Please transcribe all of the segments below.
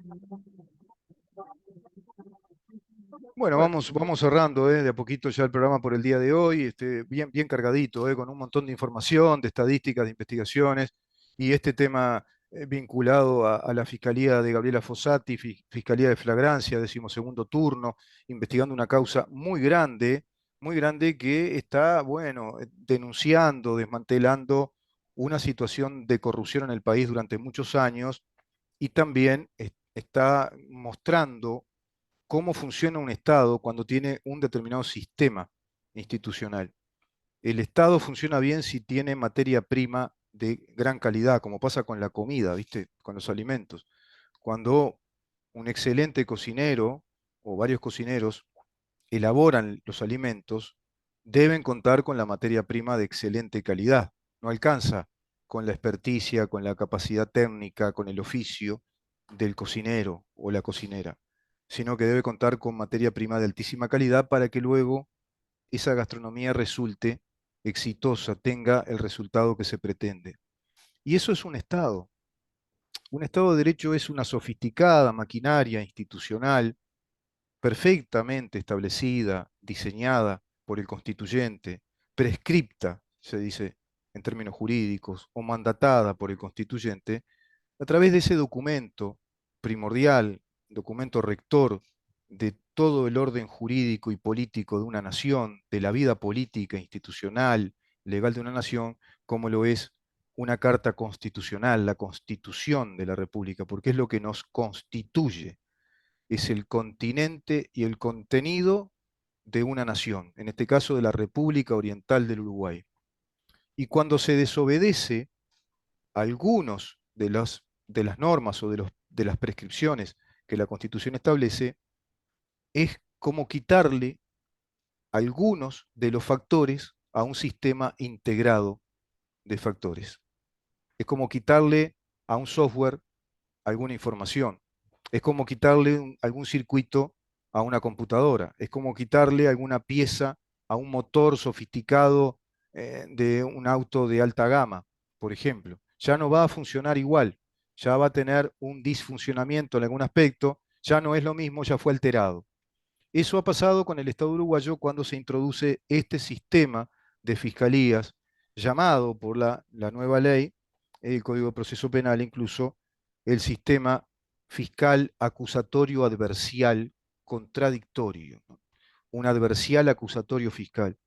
Bueno, Bueno, vamos cerrando de a poquito ya el programa por el día de hoy, bien cargadito, con un montón de información, de estadísticas, de investigaciones, y este tema vinculado a la Fiscalía de Gabriela Fossati, Fiscalía de Flagrancia, 12º turno, investigando una causa muy grande que está, bueno, denunciando, desmantelando una situación de corrupción en el país durante muchos años y también está mostrando cómo funciona un Estado cuando tiene un determinado sistema institucional. El Estado funciona bien si tiene materia prima de gran calidad, como pasa con la comida, ¿viste? Con los alimentos. Cuando un excelente cocinero o varios cocineros elaboran los alimentos, deben contar con la materia prima de excelente calidad. No alcanza con la experticia, con la capacidad técnica, con el oficio del cocinero o la cocinera, sino que debe contar con materia prima de altísima calidad para que luego esa gastronomía resulte exitosa, tenga el resultado que se pretende. Y eso es un Estado. Un Estado de Derecho es una sofisticada maquinaria institucional perfectamente establecida, diseñada por el constituyente, prescripta, se dice en términos jurídicos, o mandatada por el constituyente, a través de ese documento primordial, documento rector de todo el orden jurídico y político de una nación, de la vida política, institucional, legal de una nación, como lo es una carta constitucional, la constitución de la República, porque es lo que nos constituye, es el continente y el contenido de una nación, en este caso de la República Oriental del Uruguay. Y cuando se desobedece algunos de las normas o de las prescripciones que la Constitución establece, es como quitarle algunos de los factores a un sistema integrado de factores. Es como quitarle a un software alguna información. Es como quitarle algún circuito a una computadora. Es como quitarle alguna pieza a un motor sofisticado de un auto de alta gama, por ejemplo. Ya no va a funcionar igual. Ya va a tener un disfuncionamiento en algún aspecto. Ya no es lo mismo, ya fue alterado. Eso ha pasado con el Estado uruguayo cuando se introduce este sistema de fiscalías, llamado por la nueva ley, el Código de Proceso Penal, incluso el sistema fiscal acusatorio adversial contradictorio, ¿no? Un adversial acusatorio fiscal,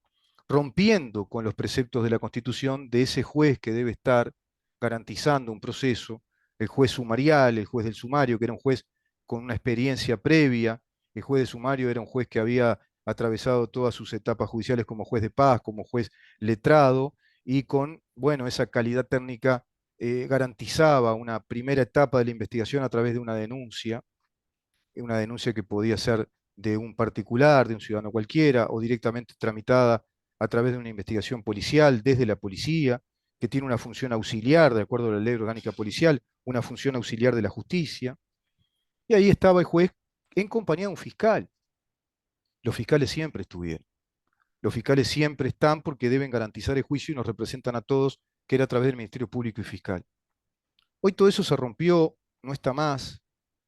rompiendo con los preceptos de la Constitución de ese juez que debe estar garantizando un proceso, el juez sumarial, el juez del sumario, que era un juez con una experiencia previa, el juez de sumario era un juez que había atravesado todas sus etapas judiciales como juez de paz, como juez letrado, y con, bueno, esa calidad técnica garantizaba una primera etapa de la investigación a través de una denuncia que podía ser de un particular, de un ciudadano cualquiera, o directamente tramitada a través de una investigación policial desde la policía, que tiene una función auxiliar, de acuerdo a la ley orgánica policial, una función auxiliar de la justicia. Y ahí estaba el juez en compañía de un fiscal. Los fiscales siempre estuvieron. Los fiscales siempre están porque deben garantizar el juicio y nos representan a todos, que era a través del Ministerio Público y Fiscal. Hoy todo eso se rompió, no está más.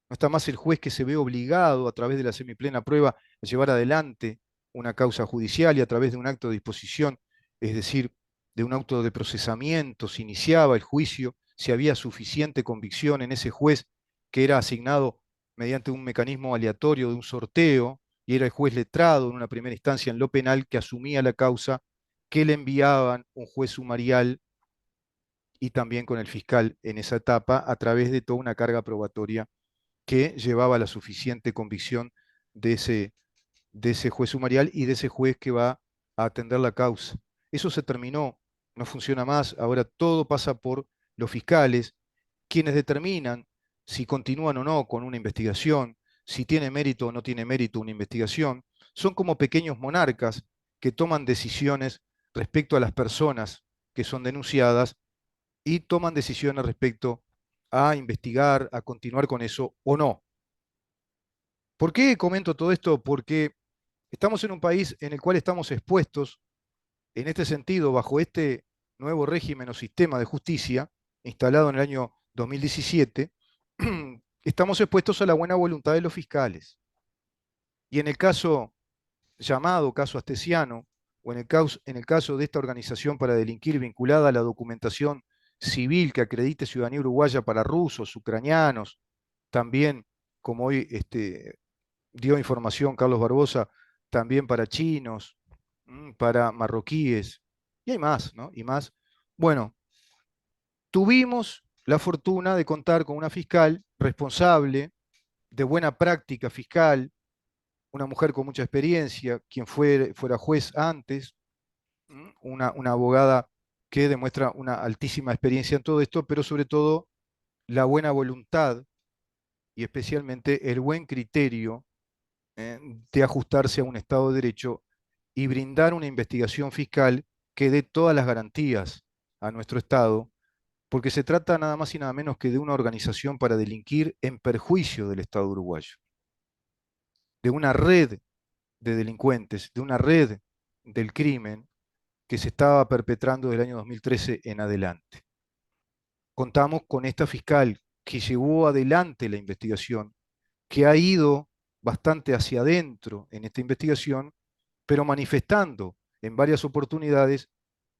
No está más el juez que se ve obligado a través de la semiplena prueba a llevar adelante una causa judicial y a través de un acto de disposición, es decir, de un auto de procesamiento, se iniciaba el juicio, si había suficiente convicción en ese juez que era asignado mediante un mecanismo aleatorio de un sorteo, y era el juez letrado en una primera instancia en lo penal que asumía la causa, que le enviaban un juez sumarial y también con el fiscal en esa etapa a través de toda una carga probatoria que llevaba la suficiente convicción de de ese juez sumarial y de ese juez que va a atender la causa. Eso se terminó, no funciona más, ahora todo pasa por los fiscales, quienes determinan si continúan o no con una investigación, si tiene mérito o no tiene mérito una investigación. Son como pequeños monarcas que toman decisiones respecto a las personas que son denunciadas y toman decisiones respecto a investigar, a continuar con eso o no. ¿Por qué comento todo esto? Porque estamos en un país en el cual estamos expuestos, en este sentido, bajo este nuevo régimen o sistema de justicia instalado en el año 2017, estamos expuestos a la buena voluntad de los fiscales. Y en el caso llamado caso Astesiano, o en el caso de esta organización para delinquir vinculada a la documentación civil que acredite ciudadanía uruguaya para rusos, ucranianos, también, como hoy dio información Carlos Barbosa, también para chinos, para marroquíes, y hay más, ¿no? Y más. Bueno, tuvimos la fortuna de contar con una fiscal responsable, de buena práctica fiscal, una mujer con mucha experiencia, quien fuera juez antes, una abogada que demuestra una altísima experiencia en todo esto, pero sobre todo la buena voluntad y especialmente el buen criterio de ajustarse a un Estado de Derecho y brindar una investigación fiscal que dé todas las garantías a nuestro Estado, porque se trata nada más y nada menos que de una organización para delinquir en perjuicio del Estado uruguayo, de una red de delincuentes, de una red del crimen que se estaba perpetrando del año 2013 en adelante. Contamos con esta fiscal que llevó adelante la investigación, que ha ido bastante hacia adentro en esta investigación, pero manifestando en varias oportunidades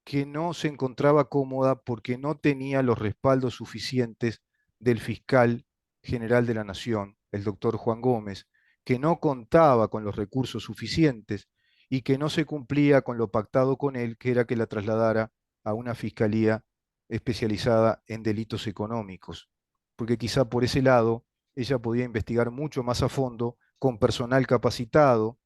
que no se encontraba cómoda porque no tenía los respaldos suficientes del fiscal general de la Nación, el doctor Juan Gómez, que no contaba con los recursos suficientes y que no se cumplía con lo pactado con él, que era que la trasladara a una fiscalía especializada en delitos económicos, porque quizá por ese lado ella podía investigar mucho más a fondo, con personal capacitado,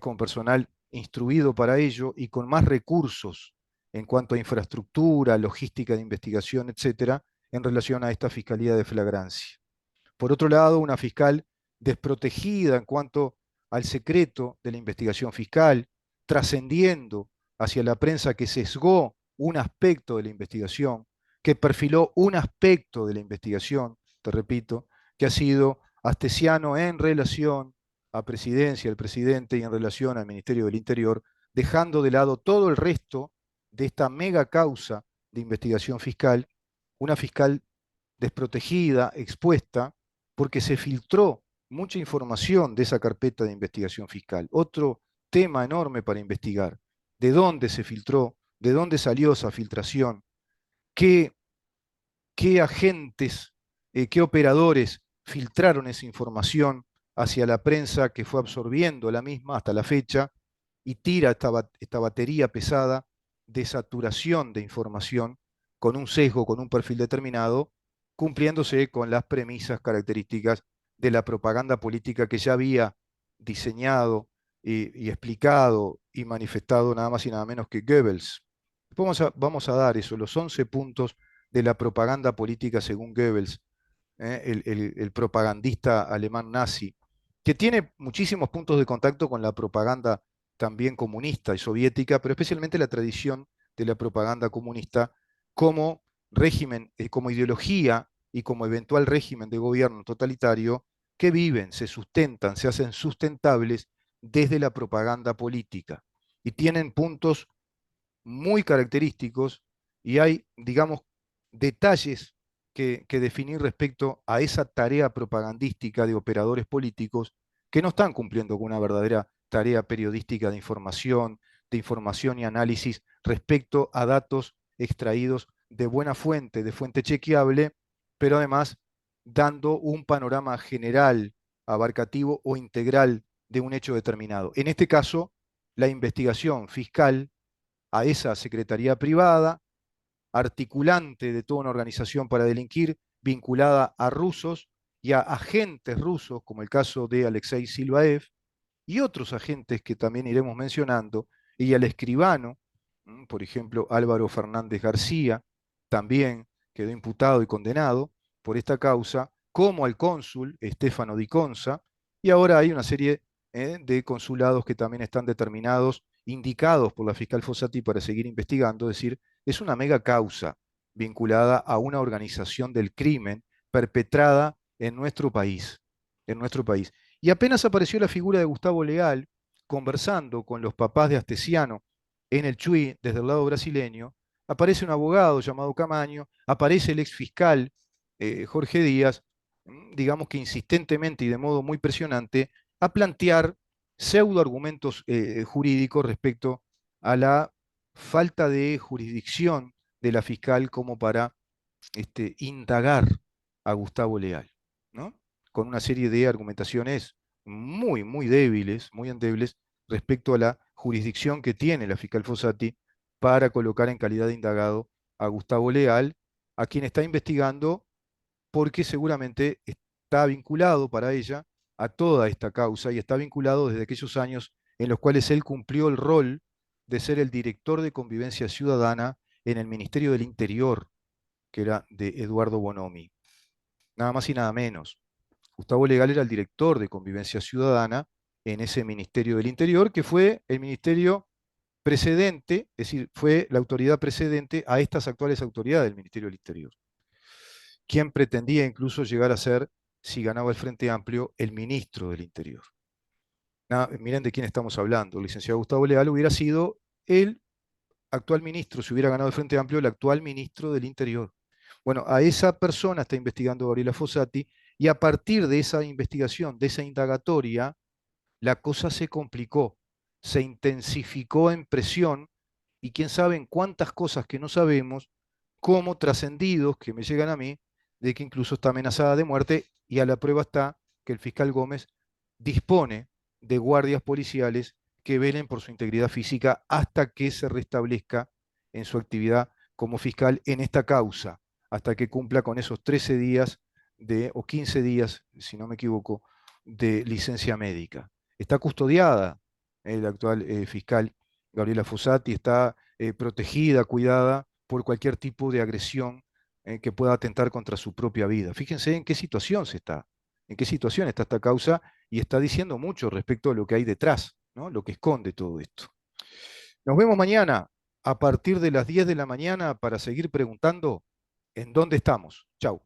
con personal instruido para ello y con más recursos en cuanto a infraestructura, logística de investigación, etcétera, en relación a esta fiscalía de flagrancia. Por otro lado, una fiscal desprotegida en cuanto al secreto de la investigación fiscal, trascendiendo hacia la prensa que sesgó un aspecto de la investigación, que perfiló un aspecto de la investigación, te repito, que ha sido Astesiano en relación a presidencia, el presidente, y en relación al Ministerio del Interior, dejando de lado todo el resto de esta mega causa de investigación fiscal, una fiscal desprotegida, expuesta, porque se filtró mucha información de esa carpeta de investigación fiscal. Otro tema enorme para investigar. ¿De dónde se filtró? ¿De dónde salió esa filtración? ¿Qué, qué agentes, qué operadores filtraron esa información hacia la prensa que fue absorbiendo la misma hasta la fecha y tira esta batería pesada de saturación de información con un sesgo, con un perfil determinado, cumpliéndose con las premisas características de la propaganda política que ya había diseñado y explicado y manifestado nada más y nada menos que Goebbels. Vamos a dar eso, los 11 puntos de la propaganda política según Goebbels, el propagandista alemán nazi, que tiene muchísimos puntos de contacto con la propaganda también comunista y soviética, pero especialmente la tradición de la propaganda comunista como régimen, como ideología y como eventual régimen de gobierno totalitario que viven, se sustentan, se hacen sustentables desde la propaganda política y tienen puntos muy característicos y hay, digamos, detalles que definir respecto a esa tarea propagandística de operadores políticos que no están cumpliendo con una verdadera tarea periodística de información y análisis respecto a datos extraídos de buena fuente, de fuente chequeable, pero además dando un panorama general, abarcativo o integral de un hecho determinado. En este caso, la investigación fiscal a esa secretaría privada, articulante de toda una organización para delinquir, vinculada a rusos y a agentes rusos, como el caso de Alexei Silvaev, y otros agentes que también iremos mencionando, y al escribano, por ejemplo, Álvaro Fernández García, también quedó imputado y condenado por esta causa, como al cónsul Estefano Di Conza, y ahora hay una serie de consulados que también están determinados, indicados por la fiscal Fossati para seguir investigando, es decir, es una mega causa vinculada a una organización del crimen perpetrada en nuestro país, en nuestro país. Y apenas apareció la figura de Gustavo Leal conversando con los papás de Astesiano en el Chuy desde el lado brasileño, aparece un abogado llamado Camaño, aparece el ex fiscal Jorge Díaz, digamos que insistentemente y de modo muy presionante, a plantear pseudoargumentos jurídicos respecto a la falta de jurisdicción de la fiscal como para indagar a Gustavo Leal, ¿no? Con una serie de argumentaciones muy débiles, muy endebles, respecto a la jurisdicción que tiene la fiscal Fossati para colocar en calidad de indagado a Gustavo Leal, a quien está investigando porque seguramente está vinculado para ella a toda esta causa y está vinculado desde aquellos años en los cuales él cumplió el rol de ser el director de convivencia ciudadana en el Ministerio del Interior, que era de Eduardo Bonomi. Nada más y nada menos. Gustavo Leal era el director de convivencia ciudadana en ese Ministerio del Interior, que fue el ministerio precedente, es decir, fue la autoridad precedente a estas actuales autoridades del Ministerio del Interior, quien pretendía incluso llegar a ser, si ganaba el Frente Amplio, el ministro del Interior. Miren de quién estamos hablando. El licenciado Gustavo Leal hubiera sido el actual ministro, si hubiera ganado el Frente Amplio, el actual ministro del Interior. Bueno, a esa persona está investigando Gabriela Fossati y a partir de esa investigación, de esa indagatoria, la cosa se complicó, se intensificó en presión y quién sabe en cuántas cosas que no sabemos, como trascendidos que me llegan a mí, de que incluso está amenazada de muerte y a la prueba está que el fiscal Gómez dispone de guardias policiales que velen por su integridad física hasta que se restablezca en su actividad como fiscal en esta causa, hasta que cumpla con esos 13 días o 15 días, si no me equivoco, de licencia médica. Está custodiada el actual fiscal Gabriela Fossati, está protegida, cuidada por cualquier tipo de agresión que pueda atentar contra su propia vida. Fíjense en qué situación se está, en qué situación está esta causa y está diciendo mucho respecto a lo que hay detrás, ¿no? Lo que esconde todo esto. Nos vemos mañana a partir de las 10 de la mañana para seguir preguntando en dónde estamos. Chau.